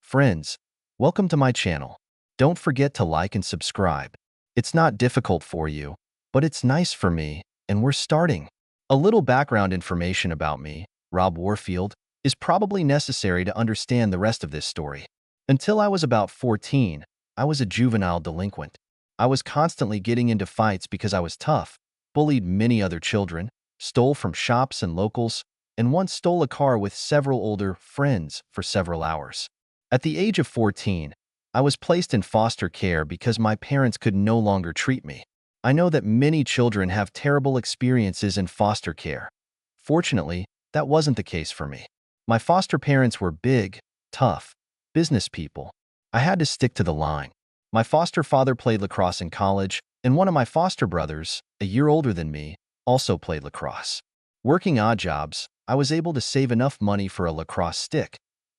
Friends, welcome to my channel. Don't forget to like and subscribe. It's not difficult for you, but it's nice for me, and we're starting. A little background information about me, Rob Warfield, is probably necessary to understand the rest of this story. Until I was about 14, I was a juvenile delinquent. I was constantly getting into fights because I was tough, bullied many other children, stole from shops and locals, and once stole a car with several older friends for several hours. At the age of 14, I was placed in foster care because my parents could no longer treat me. I know that many children have terrible experiences in foster care. Fortunately, that wasn't the case for me. My foster parents were big, tough, business people. I had to stick to the line. My foster father played lacrosse in college, and one of my foster brothers, a year older than me, also played lacrosse. Working odd jobs, I was able to save enough money for a lacrosse stick.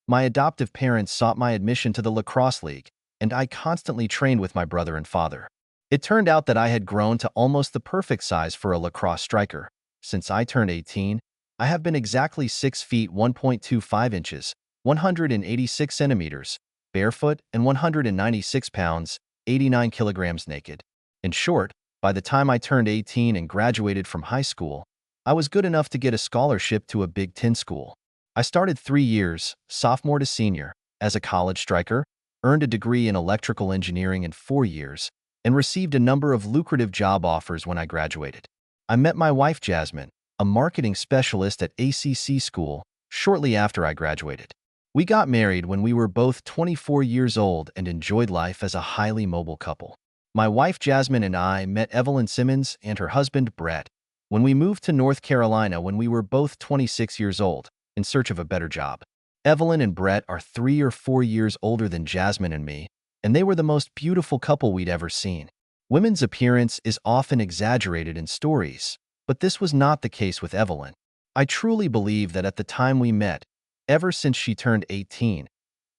My adoptive parents sought my admission to the lacrosse league, and I constantly trained with my brother and father. It turned out that I had grown to almost the perfect size for a lacrosse striker. Since I turned 18, I have been exactly 6 feet 1.25 inches, 186 centimeters, barefoot, and 196 pounds, 89 kilograms naked. In short, by the time I turned 18 and graduated from high school, I was good enough to get a scholarship to a Big Ten school. I started 3 years, sophomore to senior, as a college striker, earned a degree in electrical engineering in 4 years, and received a number of lucrative job offers when I graduated. I met my wife Jasmine, a marketing specialist at ACC school, shortly after I graduated. We got married when we were both 24 years old and enjoyed life as a highly mobile couple. My wife Jasmine and I met Evelyn Simmons and her husband Brett when we moved to North Carolina when we were both 26 years old, in search of a better job. Evelyn and Brett are 3 or 4 years older than Jasmine and me, and they were the most beautiful couple we'd ever seen. Women's appearance is often exaggerated in stories, but this was not the case with Evelyn. I truly believe that at the time we met, ever since she turned 18,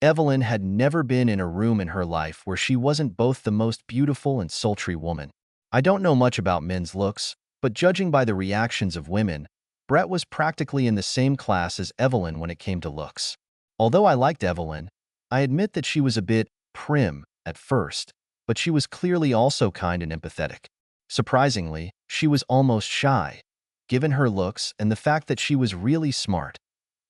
Evelyn had never been in a room in her life where she wasn't both the most beautiful and sultry woman. I don't know much about men's looks, but judging by the reactions of women, Brett was practically in the same class as Evelyn when it came to looks. Although I liked Evelyn, I admit that she was a bit prim at first, but she was clearly also kind and empathetic. Surprisingly, she was almost shy, given her looks and the fact that she was really smart.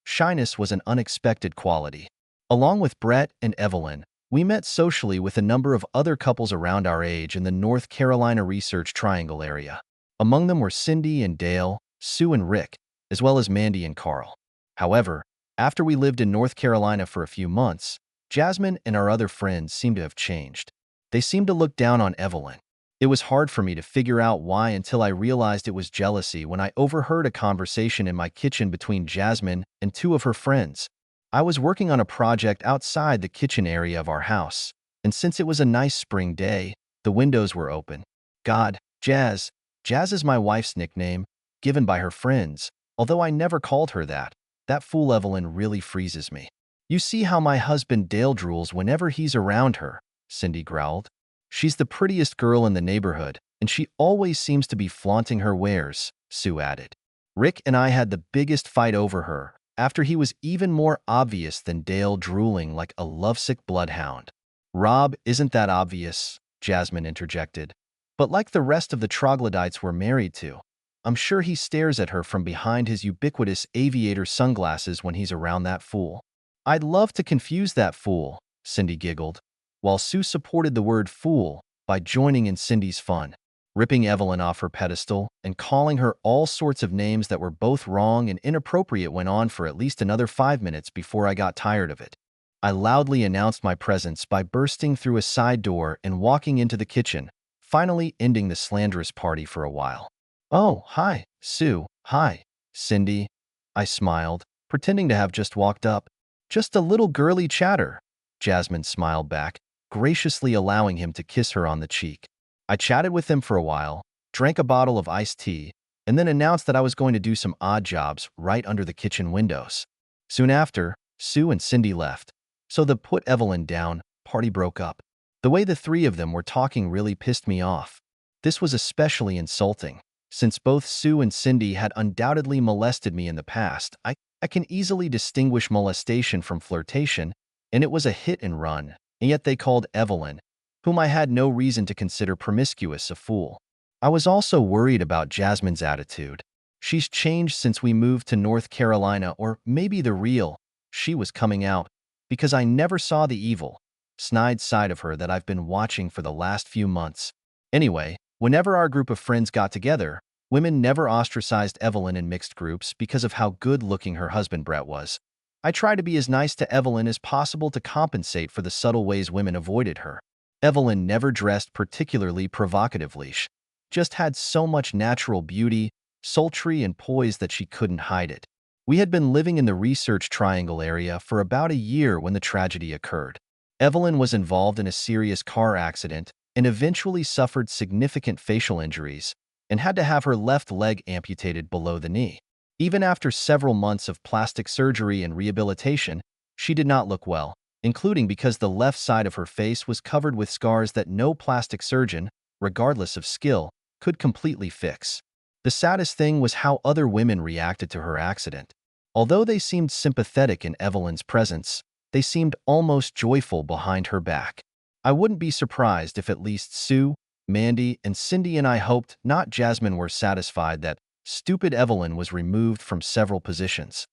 Shyness was an unexpected quality. Along with Brett and Evelyn, we met socially with a number of other couples around our age in the North Carolina Research Triangle area. Among them were Cindy and Dale, Sue and Rick, as well as Mandy and Carl. However, after we lived in North Carolina for a few months, Jasmine and our other friends seemed to have changed. They seemed to look down on Evelyn. It was hard for me to figure out why until I realized it was jealousy when I overheard a conversation in my kitchen between Jasmine and 2 of her friends. I was working on a project outside the kitchen area of our house, and since it was a nice spring day, the windows were open. God, Jazz is my wife's nickname, given by her friends, although I never called her that. That fool Evelyn really freezes me. You see how my husband Dale drools whenever he's around her, Cindy growled. She's the prettiest girl in the neighborhood, and she always seems to be flaunting her wares, Sue added. Rick and I had the biggest fight over her, after he was even more obvious than Dale drooling like a lovesick bloodhound. Rob isn't that obvious, Jasmine interjected, but like the rest of the troglodytes we're married to, I'm sure he stares at her from behind his ubiquitous aviator sunglasses when he's around that fool. I'd love to confuse that fool, Cindy giggled, while Sue supported the word fool by joining in Cindy's fun, ripping Evelyn off her pedestal and calling her all sorts of names that were both wrong and inappropriate went on for at least another 5 minutes before I got tired of it. I loudly announced my presence by bursting through a side door and walking into the kitchen, finally ending the slanderous party for a while. Oh, hi, Sue. Hi, Cindy. I smiled, pretending to have just walked up. Just a little girly chatter. Jasmine smiled back, graciously allowing him to kiss her on the cheek. I chatted with him for a while, drank a bottle of iced tea, and then announced that I was going to do some odd jobs right under the kitchen windows. Soon after, Sue and Cindy left, so the put Evelyn down party broke up. The way the 3 of them were talking really pissed me off. This was especially insulting. Since both Sue and Cindy had undoubtedly molested me in the past, I can easily distinguish molestation from flirtation, and it was a hit and run, and yet they called Evelyn, whom I had no reason to consider promiscuous, a fool. I was also worried about Jasmine's attitude. She's changed since we moved to North Carolina, or maybe the real she was coming out, because I never saw the evil, snide side of her that I've been watching for the last few months. Anyway, whenever our group of friends got together, women never ostracized Evelyn in mixed groups because of how good-looking her husband Brett was. I tried to be as nice to Evelyn as possible to compensate for the subtle ways women avoided her. Evelyn never dressed particularly provocatively. She just had so much natural beauty, sultry and poise that she couldn't hide it. We had been living in the Research Triangle area for about a year when the tragedy occurred. Evelyn was involved in a serious car accident and eventually suffered significant facial injuries and had to have her left leg amputated below the knee. Even after several months of plastic surgery and rehabilitation, she did not look well, including because the left side of her face was covered with scars that no plastic surgeon, regardless of skill, could completely fix. The saddest thing was how other women reacted to her accident. Although they seemed sympathetic in Evelyn's presence, they seemed almost joyful behind her back. I wouldn't be surprised if at least Sue, Mandy, and Cindy and I hoped not Jasmine were satisfied that stupid Evelyn was removed from several positions.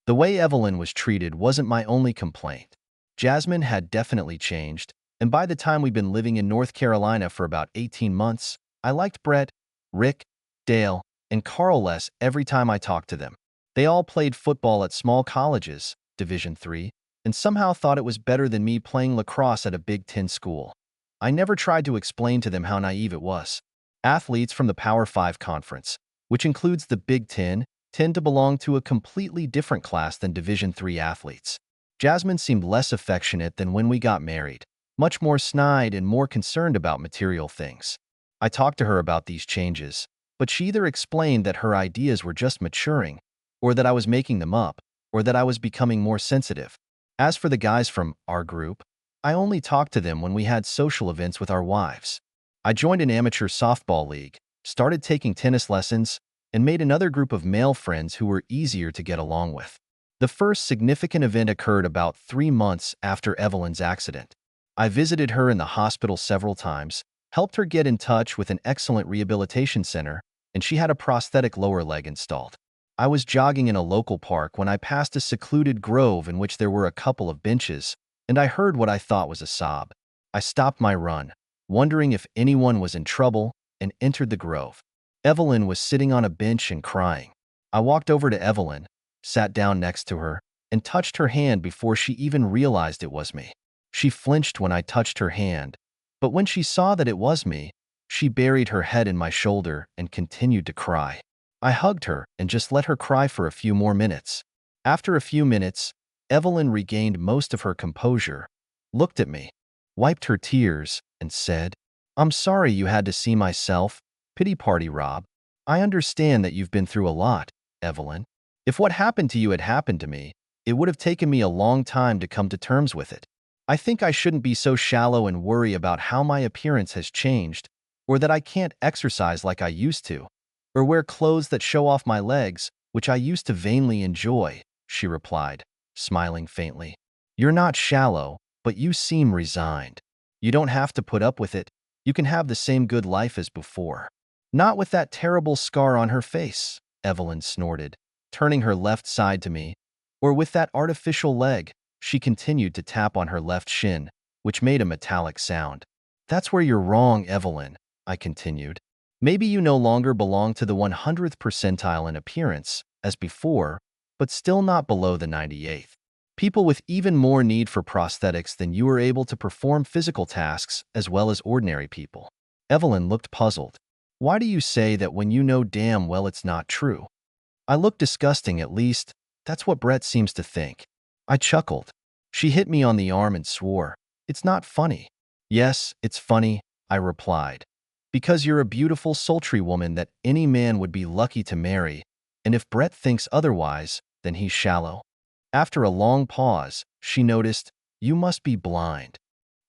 The way Evelyn was treated wasn't my only complaint. Jasmine had definitely changed, and by the time we'd been living in North Carolina for about 18 months, I liked Brett, Rick, Dale, and Carl less every time I talked to them. They all played football at small colleges, Division III, and somehow thought it was better than me playing lacrosse at a Big Ten school. I never tried to explain to them how naive it was. Athletes from the Power 5 conference, which includes the Big Ten, tend to belong to a completely different class than Division III athletes. Jasmine seemed less affectionate than when we got married, much more snide and more concerned about material things. I talked to her about these changes, but she either explained that her ideas were just maturing, or that I was making them up, or that I was becoming more sensitive. As for the guys from our group, I only talked to them when we had social events with our wives. I joined an amateur softball league, started taking tennis lessons, and made another group of male friends who were easier to get along with. The first significant event occurred about 3 months after Evelyn's accident. I visited her in the hospital several times, helped her get in touch with an excellent rehabilitation center, and she had a prosthetic lower leg installed. I was jogging in a local park when I passed a secluded grove in which there were a couple of benches, and I heard what I thought was a sob. I stopped my run, wondering if anyone was in trouble, and entered the grove. Evelyn was sitting on a bench and crying. I walked over to Evelyn, sat down next to her, and touched her hand before she even realized it was me. She flinched when I touched her hand, but when she saw that it was me, she buried her head in my shoulder and continued to cry. I hugged her and just let her cry for a few more minutes. After a few minutes, Evelyn regained most of her composure, looked at me, wiped her tears, and said, "I'm sorry you had to see myself. Pity party, Rob. I understand that you've been through a lot, Evelyn. If what happened to you had happened to me, it would have taken me a long time to come to terms with it. I think I shouldn't be so shallow and worry about how my appearance has changed, or that I can't exercise like I used to, or wear clothes that show off my legs, which I used to vainly enjoy," she replied, smiling faintly. "You're not shallow, but you seem resigned. You don't have to put up with it. You can have the same good life as before." "Not with that terrible scar on her face," Evelyn snorted, turning her left side to me, "or with that artificial leg." She continued to tap on her left shin, which made a metallic sound. "That's where you're wrong, Evelyn," I continued. "Maybe you no longer belong to the 100th percentile in appearance, as before, but still not below the 98th. People with even more need for prosthetics than you are able to perform physical tasks as well as ordinary people." Evelyn looked puzzled. "Why do you say that when you know damn well it's not true?" "I look disgusting, at least. That's what Brett seems to think." I chuckled. She hit me on the arm and swore, "It's not funny." "Yes, it's funny," I replied. "Because you're a beautiful, sultry woman that any man would be lucky to marry, and if Brett thinks otherwise, then he's shallow." After a long pause, she noticed, "You must be blind."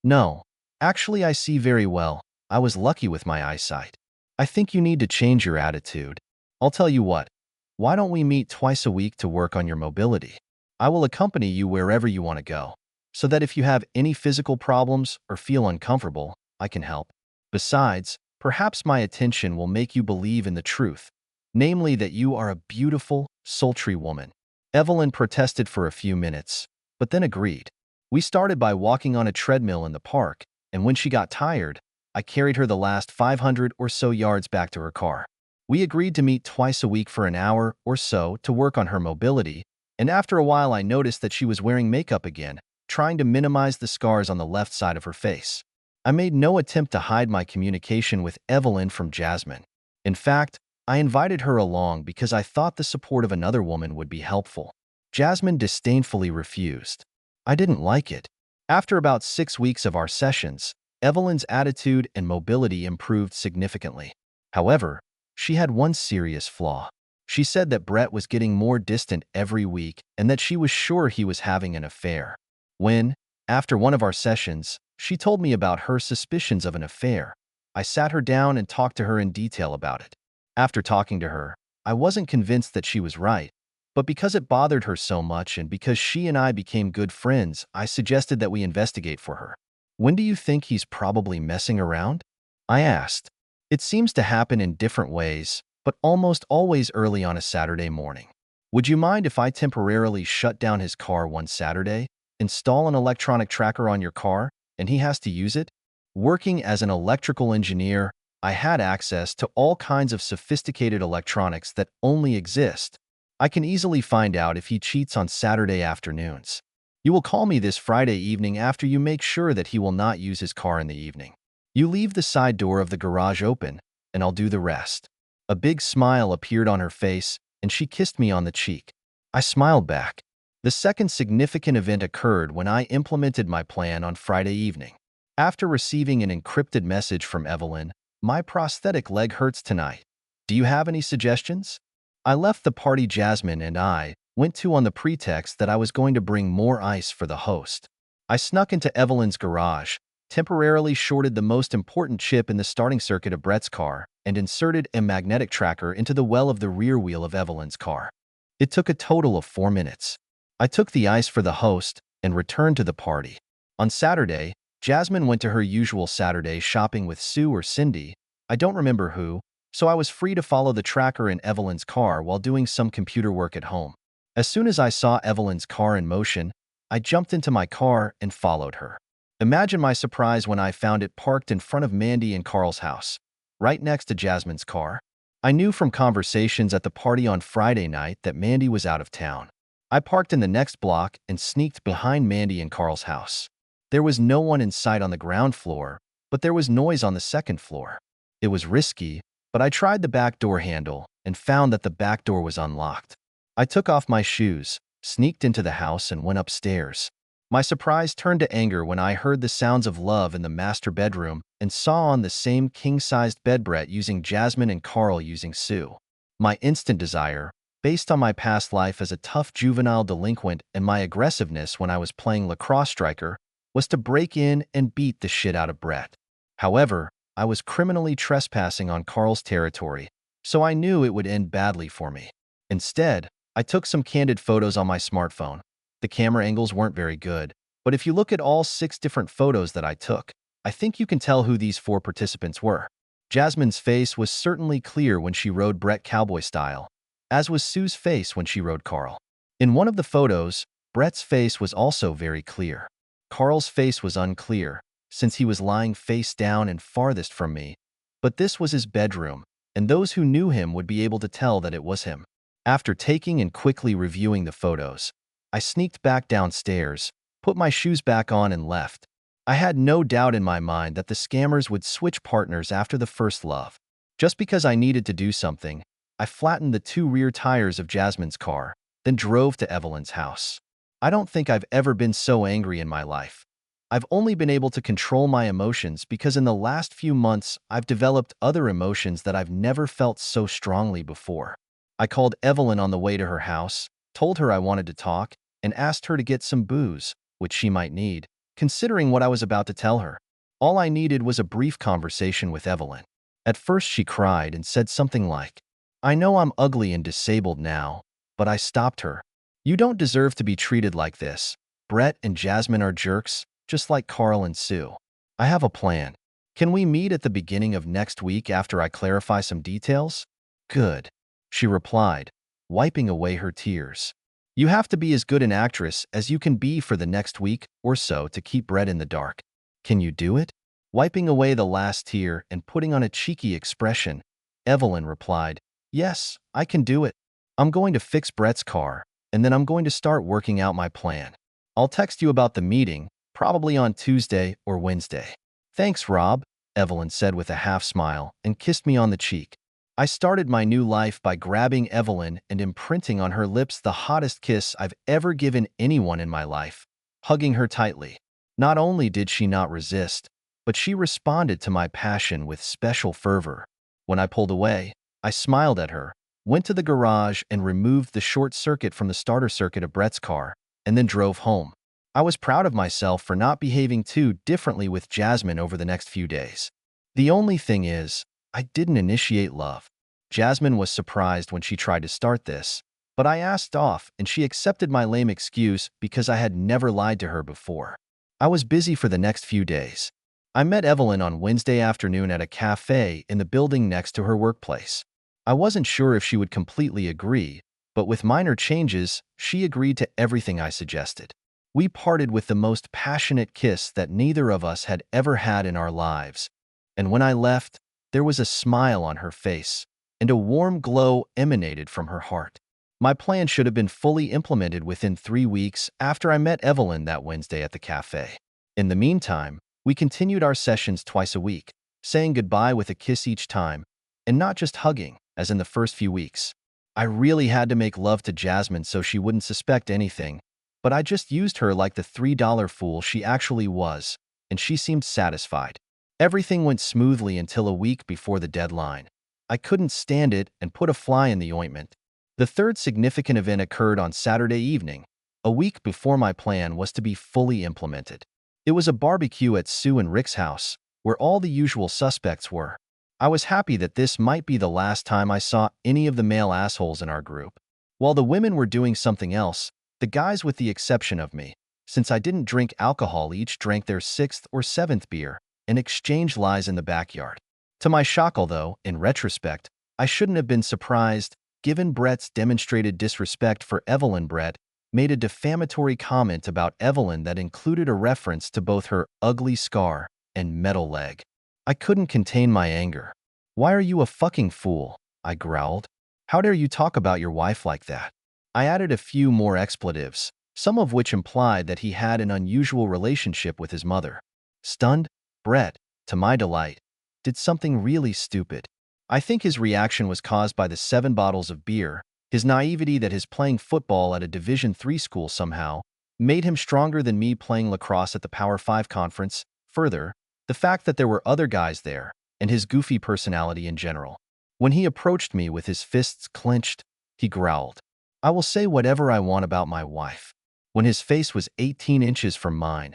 "No, actually I see very well. I was lucky with my eyesight." "I think you need to change your attitude. I'll tell you what. Why don't we meet twice a week to work on your mobility? I will accompany you wherever you want to go." so that if you have any physical problems or feel uncomfortable, I can help. Besides, perhaps my attention will make you believe in the truth, namely that you are a beautiful, sultry woman." Evelyn protested for a few minutes, but then agreed. We started by walking on a treadmill in the park, and when she got tired, I carried her the last 500 or so yards back to her car. We agreed to meet twice a week for an hour or so to work on her mobility, and after a while I noticed that she was wearing makeup again, trying to minimize the scars on the left side of her face. I made no attempt to hide my communication with Evelyn from Jasmine. In fact, I invited her along because I thought the support of another woman would be helpful. Jasmine disdainfully refused. I didn't like it. After about 6 weeks of our sessions, Evelyn's attitude and mobility improved significantly. However, she had one serious flaw. She said that Brett was getting more distant every week and that she was sure he was having an affair. When, after one of our sessions, she told me about her suspicions of an affair, I sat her down and talked to her in detail about it. After talking to her, I wasn't convinced that she was right, but because it bothered her so much and because she and I became good friends, I suggested that we investigate for her. "When do you think he's probably messing around?" I asked. "It seems to happen in different ways, but almost always early on a Saturday morning. Would you mind if I temporarily shut down his car one Saturday, install an electronic tracker on your car, and he has to use it?" Working as an electrical engineer, I had access to all kinds of sophisticated electronics that only exist. I can easily find out if he cheats on Saturday afternoons. You will call me this Friday evening after you make sure that he will not use his car in the evening. You leave the side door of the garage open, and I'll do the rest." A big smile appeared on her face, and she kissed me on the cheek. I smiled back. The second significant event occurred when I implemented my plan on Friday evening. After receiving an encrypted message from Evelyn, "My prosthetic leg hurts tonight. Do you have any suggestions?" I left the party Jasmine and I went to on the pretext that I was going to bring more ice for the host. I snuck into Evelyn's garage, temporarily shorted the most important chip in the starting circuit of Brett's car, and inserted a magnetic tracker into the well of the rear wheel of Evelyn's car. It took a total of 4 minutes. I took the ice for the host and returned to the party. On Saturday, Jasmine went to her usual Saturday shopping with Sue or Cindy, I don't remember who, so I was free to follow the tracker in Evelyn's car while doing some computer work at home. As soon as I saw Evelyn's car in motion, I jumped into my car and followed her. Imagine my surprise when I found it parked in front of Mandy and Carl's house, right next to Jasmine's car. I knew from conversations at the party on Friday night that Mandy was out of town. I parked in the next block and sneaked behind Mandy and Carl's house. There was no one in sight on the ground floor, but there was noise on the second floor. It was risky, but I tried the back door handle and found that the back door was unlocked. I took off my shoes, sneaked into the house, and went upstairs. My surprise turned to anger when I heard the sounds of love in the master bedroom and saw on the same king-sized bed Brett using Jasmine and Carl using Sue. My instant desire, based on my past life as a tough juvenile delinquent and my aggressiveness when I was playing lacrosse striker, was to break in and beat the shit out of Brett. However, I was criminally trespassing on Carl's territory, so I knew it would end badly for me. Instead, I took some candid photos on my smartphone. The camera angles weren't very good, but if you look at all 6 different photos that I took, I think you can tell who these 4 participants were. Jasmine's face was certainly clear when she rode Brett cowboy style, as was Sue's face when she rode Carl. In one of the photos, Brett's face was also very clear. Carl's face was unclear, since he was lying face down and farthest from me, but this was his bedroom, and those who knew him would be able to tell that it was him. After taking and quickly reviewing the photos, I sneaked back downstairs, put my shoes back on, and left. I had no doubt in my mind that the scammers would switch partners after the first love. Just because I needed to do something, I flattened the 2 rear tires of Jasmine's car, then drove to Evelyn's house. I don't think I've ever been so angry in my life. I've only been able to control my emotions because in the last few months I've developed other emotions that I've never felt so strongly before. I called Evelyn on the way to her house, told her I wanted to talk, and asked her to get some booze, which she might need, considering what I was about to tell her. All I needed was a brief conversation with Evelyn. At first she cried and said something like, "I know I'm ugly and disabled now," but I stopped her. "You don't deserve to be treated like this. Brett and Jasmine are jerks, just like Carl and Sue. I have a plan. Can we meet at the beginning of next week after I clarify some details? Good, she replied, wiping away her tears. You have to be as good an actress as you can be for the next week or so to keep Brett in the dark. Can you do it? Wiping away the last tear and putting on a cheeky expression, Evelyn replied, Yes, I can do it. I'm going to fix Brett's car, and then I'm going to start working out my plan. I'll text you about the meeting, probably on Tuesday or Wednesday. Thanks, Rob, Evelyn said with a half smile and kissed me on the cheek. I started my new life by grabbing Evelyn and imprinting on her lips the hottest kiss I've ever given anyone in my life, hugging her tightly. Not only did she not resist, but she responded to my passion with special fervor. When I pulled away, I smiled at her, went to the garage and removed the short circuit from the starter circuit of Brett's car, and then drove home. I was proud of myself for not behaving too differently with Jasmine over the next few days. The only thing is, I didn't initiate love. Jasmine was surprised when she tried to start this, but I asked off and she accepted my lame excuse because I had never lied to her before. I was busy for the next few days. I met Evelyn on Wednesday afternoon at a cafe in the building next to her workplace. I wasn't sure if she would completely agree, but with minor changes, she agreed to everything I suggested. We parted with the most passionate kiss that neither of us had ever had in our lives, and when I left, there was a smile on her face, and a warm glow emanated from her heart. My plan should have been fully implemented within 3 weeks after I met Evelyn that Wednesday at the cafe. In the meantime, we continued our sessions twice a week, saying goodbye with a kiss each time, and not just hugging, as in the first few weeks. I really had to make love to Jasmine so she wouldn't suspect anything, but I just used her like the $3 fool she actually was, and she seemed satisfied. Everything went smoothly until a week before the deadline. I couldn't stand it and put a fly in the ointment. The third significant event occurred on Saturday evening, a week before my plan was to be fully implemented. It was a barbecue at Sue and Rick's house, where all the usual suspects were. I was happy that this might be the last time I saw any of the male assholes in our group. While the women were doing something else, the guys, with the exception of me, since I didn't drink alcohol, each drank their 6th or 7th beer and exchanged lies in the backyard. To my shock, although, in retrospect, I shouldn't have been surprised, given Brett's demonstrated disrespect for Evelyn. Brett made a defamatory comment about Evelyn that included a reference to both her ugly scar and metal leg. I couldn't contain my anger. Why are you a fucking fool? I growled. How dare you talk about your wife like that? I added a few more expletives, some of which implied that he had an unusual relationship with his mother. Stunned, Brett, to my delight, did something really stupid. I think his reaction was caused by the 7 bottles of beer. His naivety that his playing football at a Division III school somehow made him stronger than me playing lacrosse at the Power 5 conference. Further, the fact that there were other guys there, and his goofy personality in general. When he approached me with his fists clenched, he growled, I will say whatever I want about my wife. When his face was 18 inches from mine,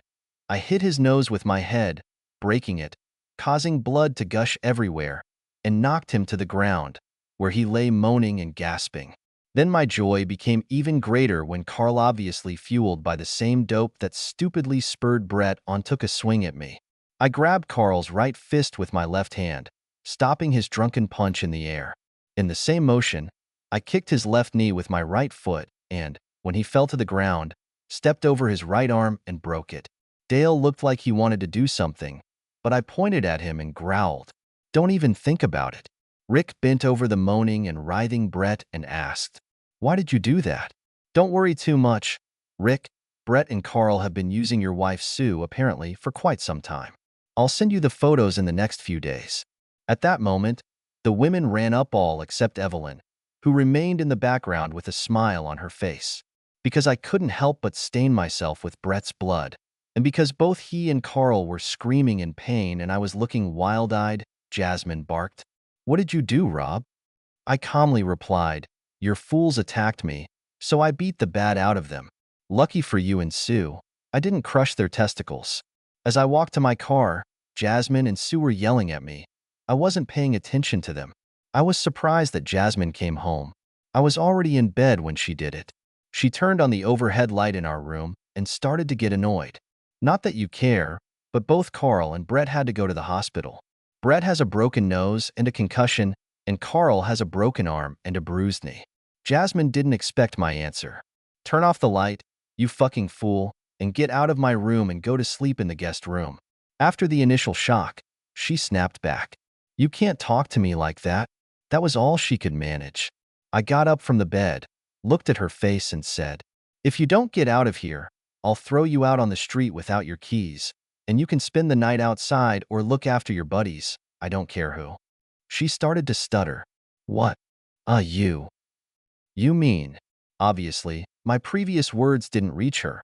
I hit his nose with my head, breaking it, causing blood to gush everywhere, and knocked him to the ground, where he lay moaning and gasping. Then my joy became even greater when Carl, obviously fueled by the same dope that stupidly spurred Brett on, took a swing at me. I grabbed Carl's right fist with my left hand, stopping his drunken punch in the air. In the same motion, I kicked his left knee with my right foot and, when he fell to the ground, stepped over his right arm and broke it. Dale looked like he wanted to do something, but I pointed at him and growled, Don't even think about it. Rick bent over the moaning and writhing Brett and asked, Why did you do that? Don't worry too much, Rick. Brett and Carl have been using your wife Sue apparently for quite some time. I'll send you the photos in the next few days. At that moment, the women ran up, all except Evelyn, who remained in the background with a smile on her face. Because I couldn't help but stain myself with Brett's blood, and because both he and Carl were screaming in pain and I was looking wild-eyed, Jasmine barked, What did you do, Rob? I calmly replied, Your fools attacked me, so I beat the bad out of them. Lucky for you and Sue, I didn't crush their testicles. As I walked to my car, Jasmine and Sue were yelling at me. I wasn't paying attention to them. I was surprised that Jasmine came home. I was already in bed when she did it. She turned on the overhead light in our room, and started to get annoyed. Not that you care, but both Carl and Brett had to go to the hospital. Brett has a broken nose and a concussion, and Carl has a broken arm and a bruised knee. Jasmine didn't expect my answer. Turn off the light, you fucking fool, and get out of my room and go to sleep in the guest room. After the initial shock, she snapped back. You can't talk to me like that. That was all she could manage. I got up from the bed, looked at her face and said, if you don't get out of here, I'll throw you out on the street without your keys, and you can spend the night outside or look after your buddies, I don't care who. She started to stutter. What? You. You mean? Obviously, my previous words didn't reach her.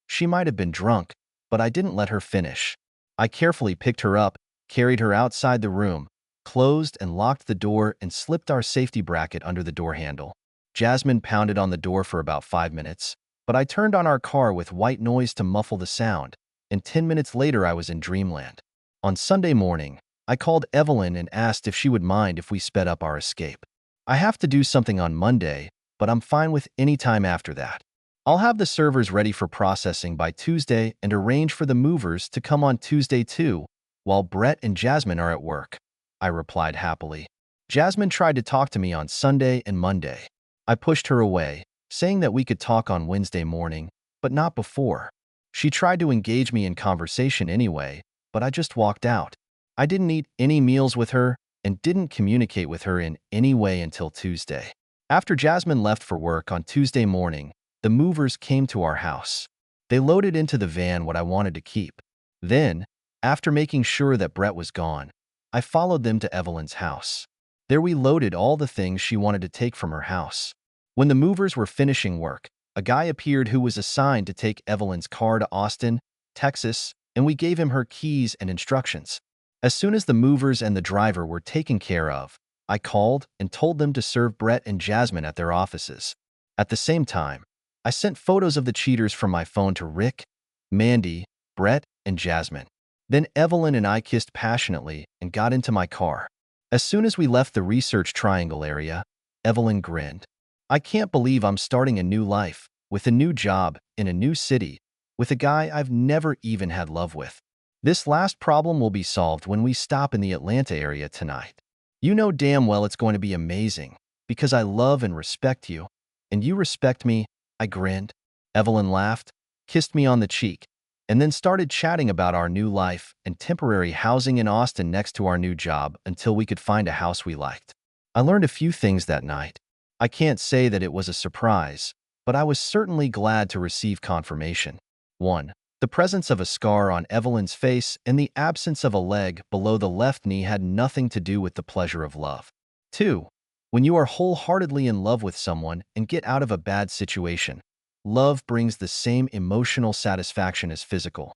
She might have been drunk, but I didn't let her finish. I carefully picked her up, carried her outside the room, closed and locked the door and slipped our safety bracket under the door handle. Jasmine pounded on the door for about 5 minutes, but I turned on our car with white noise to muffle the sound, and 10 minutes later I was in dreamland. On Sunday morning, I called Evelyn and asked if she would mind if we sped up our escape. I have to do something on Monday, but I'm fine with any time after that. I'll have the servers ready for processing by Tuesday and arrange for the movers to come on Tuesday too, while Brett and Jasmine are at work, I replied happily. Jasmine tried to talk to me on Sunday and Monday. I pushed her away, saying that we could talk on Wednesday morning, but not before. She tried to engage me in conversation anyway, but I just walked out. I didn't eat any meals with her and didn't communicate with her in any way until Tuesday. After Jasmine left for work on Tuesday morning, the movers came to our house. They loaded into the van what I wanted to keep. Then, after making sure that Brett was gone, I followed them to Evelyn's house. There we loaded all the things she wanted to take from her house. When the movers were finishing work, a guy appeared who was assigned to take Evelyn's car to Austin, Texas, and we gave him her keys and instructions. As soon as the movers and the driver were taken care of, I called and told them to serve Brett and Jasmine at their offices. At the same time, I sent photos of the cheaters from my phone to Rick, Mandy, Brett, and Jasmine. Then Evelyn and I kissed passionately and got into my car. As soon as we left the Research Triangle area, Evelyn grinned. I can't believe I'm starting a new life, with a new job, in a new city, with a guy I've never even had love with. This last problem will be solved when we stop in the Atlanta area tonight. You know damn well it's going to be amazing, because I love and respect you, and you respect me, I grinned. Evelyn laughed, kissed me on the cheek, and then started chatting about our new life and temporary housing in Austin next to our new job until we could find a house we liked. I learned a few things that night. I can't say that it was a surprise, but I was certainly glad to receive confirmation. 1. The presence of a scar on Evelyn's face and the absence of a leg below the left knee had nothing to do with the pleasure of love. 2. When you are wholeheartedly in love with someone and get out of a bad situation, love brings the same emotional satisfaction as physical.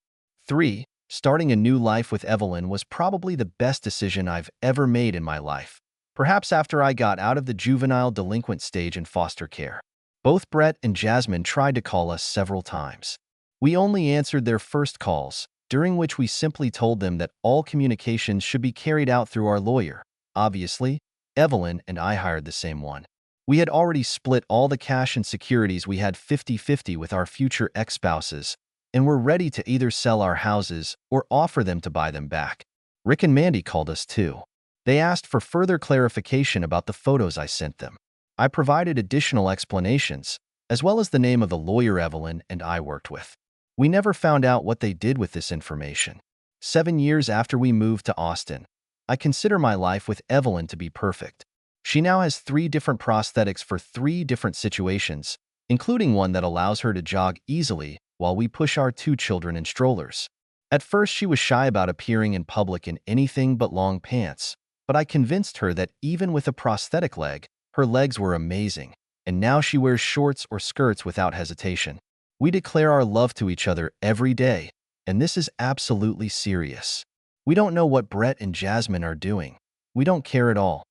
3. Starting a new life with Evelyn was probably the best decision I've ever made in my life, perhaps after I got out of the juvenile delinquent stage in foster care. Both Brett and Jasmine tried to call us several times. We only answered their first calls, during which we simply told them that all communications should be carried out through our lawyer. Obviously, Evelyn and I hired the same one. We had already split all the cash and securities we had 50-50 with our future ex-spouses, and were ready to either sell our houses or offer them to buy them back. Rick and Mandy called us too. They asked for further clarification about the photos I sent them. I provided additional explanations, as well as the name of the lawyer Evelyn and I worked with. We never found out what they did with this information. 7 years after we moved to Austin, I consider my life with Evelyn to be perfect. She now has 3 different prosthetics for 3 different situations, including one that allows her to jog easily while we push our 2 children in strollers. At first, she was shy about appearing in public in anything but long pants, but I convinced her that even with a prosthetic leg, her legs were amazing, and now she wears shorts or skirts without hesitation. We declare our love to each other every day, and this is absolutely serious. We don't know what Brett and Jasmine are doing. We don't care at all.